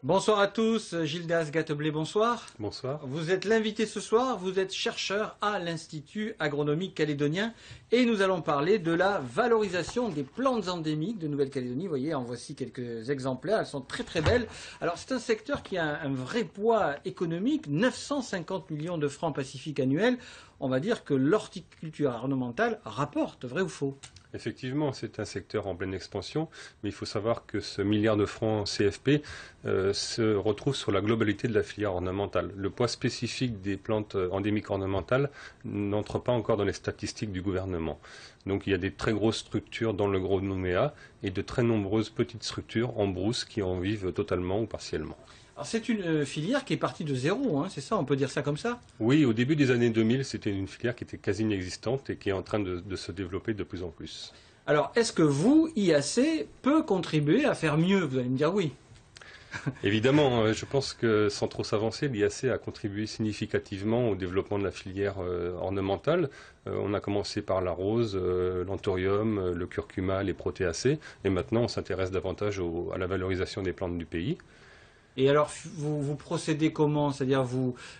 Bonsoir à tous, Gildas Gateblé, bonsoir. Bonsoir. Vous êtes l'invité ce soir, vous êtes chercheur à l'Institut agronomique calédonien et nous allons parler de la valorisation des plantes endémiques de Nouvelle-Calédonie. Vous voyez, en voici quelques exemplaires, elles sont très très belles. Alors c'est un secteur qui a un vrai poids économique, 950 millions de francs pacifiques annuels. On va dire que l'horticulture ornementale rapporte, vrai ou faux ? Effectivement, c'est un secteur en pleine expansion, mais il faut savoir que ce milliard de francs CFP se retrouve sur la globalité de la filière ornementale. Le poids spécifique des plantes endémiques ornementales n'entre pas encore dans les statistiques du gouvernement. Donc il y a des très grosses structures dans le Gros Nouméa et de très nombreuses petites structures en brousse qui en vivent totalement ou partiellement. Alors c'est une filière qui est partie de zéro, hein, c'est ça, on peut dire ça comme ça? Oui, au début des années 2000, c'était une filière qui était quasi inexistante et qui est en train de se développer de plus en plus. Alors, est-ce que vous, IAC, peut contribuer à faire mieux? Vous allez me dire oui. Évidemment, je pense que sans trop s'avancer, l'IAC a contribué significativement au développement de la filière ornementale. On a commencé par la rose, l'anthurium, le curcuma, les protéacées, et maintenant on s'intéresse davantage à la valorisation des plantes du pays. Et alors, vous procédez comment? C'est-à-dire,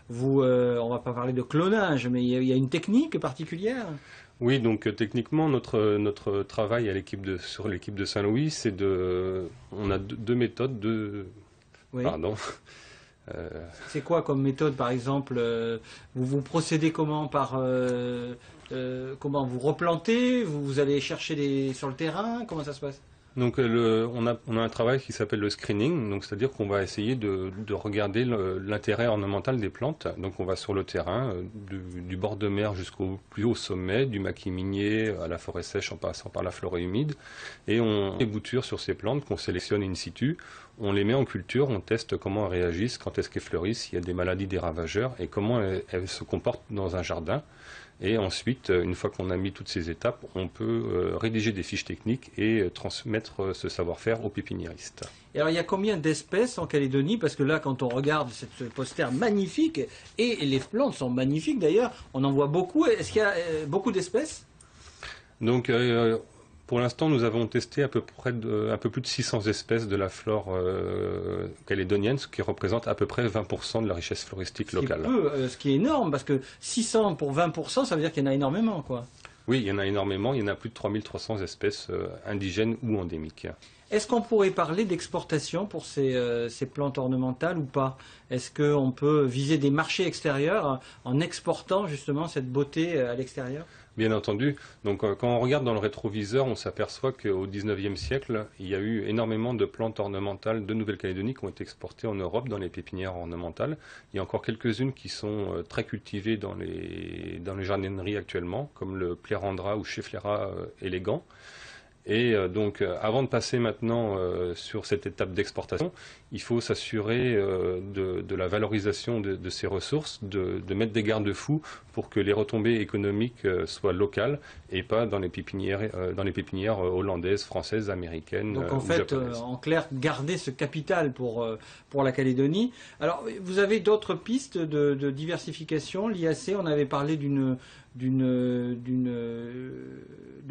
on va pas parler de clonage, mais il y a une technique particulière? Oui, donc techniquement, notre travail sur l'équipe de Saint-Louis, on a deux méthodes, Oui. Pardon. C'est quoi comme méthode, par exemple? Vous procédez comment? Comment vous replantez? Vous allez chercher sur le terrain? Comment ça se passe? Donc on a un travail qui s'appelle le screening, donc c'est-à-dire qu'on va essayer de regarder l'intérêt ornemental des plantes. Donc on va sur le terrain, du bord de mer jusqu'au plus haut sommet, du maquis minier à la forêt sèche en passant par la forêt humide, et on les boutures sur ces plantes qu'on sélectionne in situ, on les met en culture, on teste comment elles réagissent, quand est-ce qu'elles fleurissent, s'il y a des maladies, des ravageurs, et comment elles se comportent dans un jardin. Et ensuite, une fois qu'on a mis toutes ces étapes, on peut rédiger des fiches techniques et transmettre ce savoir-faire aux pépiniéristes. Et alors, il y a combien d'espèces en Calédonie? Parce que là, quand on regarde ce poster magnifique, et les plantes sont magnifiques d'ailleurs, on en voit beaucoup. Est-ce qu'il y a beaucoup d'espèces? Donc, pour l'instant, nous avons testé un peu plus de 600 espèces de la flore calédonienne, ce qui représente à peu près 20% de la richesse floristique locale. Ce qui est énorme, parce que 600 pour 20%, ça veut dire qu'il y en a énormément, quoi. Oui, il y en a énormément. Il y en a plus de 3300 espèces indigènes ou endémiques. Est-ce qu'on pourrait parler d'exportation pour ces plantes ornementales ou pas? Est-ce qu'on peut viser des marchés extérieurs en exportant justement cette beauté à l'extérieur? Bien entendu. Donc quand on regarde dans le rétroviseur, on s'aperçoit qu'au XIXe siècle, il y a eu énormément de plantes ornementales de Nouvelle-Calédonie qui ont été exportées en Europe dans les pépinières ornementales. Il y a encore quelques-unes qui sont très cultivées dans les jardineries actuellement, comme le Plérandra ou Schefflera élégant. Et donc, avant de passer maintenant sur cette étape d'exportation, il faut s'assurer de la valorisation de ces ressources, de mettre des garde-fous pour que les retombées économiques soient locales et pas dans les pépinières hollandaises, françaises, américaines. Donc en fait, en clair, garder ce capital pour la Calédonie. Alors, vous avez d'autres pistes de diversification? L'IAC, on avait parlé de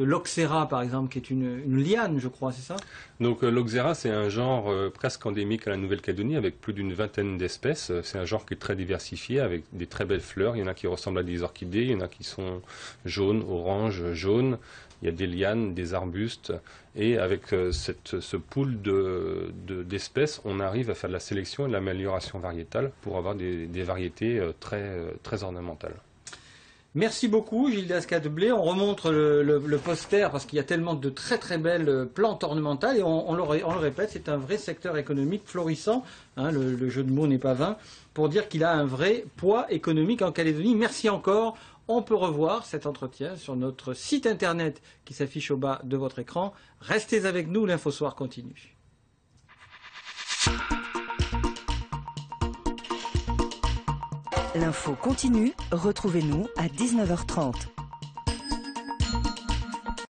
l'Oxera, par exemple, qui est une liane, je crois, c'est ça? Donc l'Oxera, c'est un genre presque endémique à la Nouvelle-Calédonie avec plus d'une vingtaine d'espèces. C'est un genre qui est très diversifié avec des très belles fleurs. Il y en a qui ressemblent à des orchidées, il y en a qui sont jaunes, oranges, jaunes. Il y a des lianes, des arbustes. Et avec ce pool d'espèces, on arrive à faire de la sélection et de l'amélioration variétale pour avoir des variétés très ornementales. Merci beaucoup, Gildas Gateblé. On remontre le poster parce qu'il y a tellement de très très belles plantes ornementales et on le répète, c'est un vrai secteur économique florissant. Hein, le jeu de mots n'est pas vain pour dire qu'il a un vrai poids économique en Calédonie. Merci encore. On peut revoir cet entretien sur notre site internet qui s'affiche au bas de votre écran. Restez avec nous, l'Infosoir continue. L'info continue, retrouvez-nous à 19h30.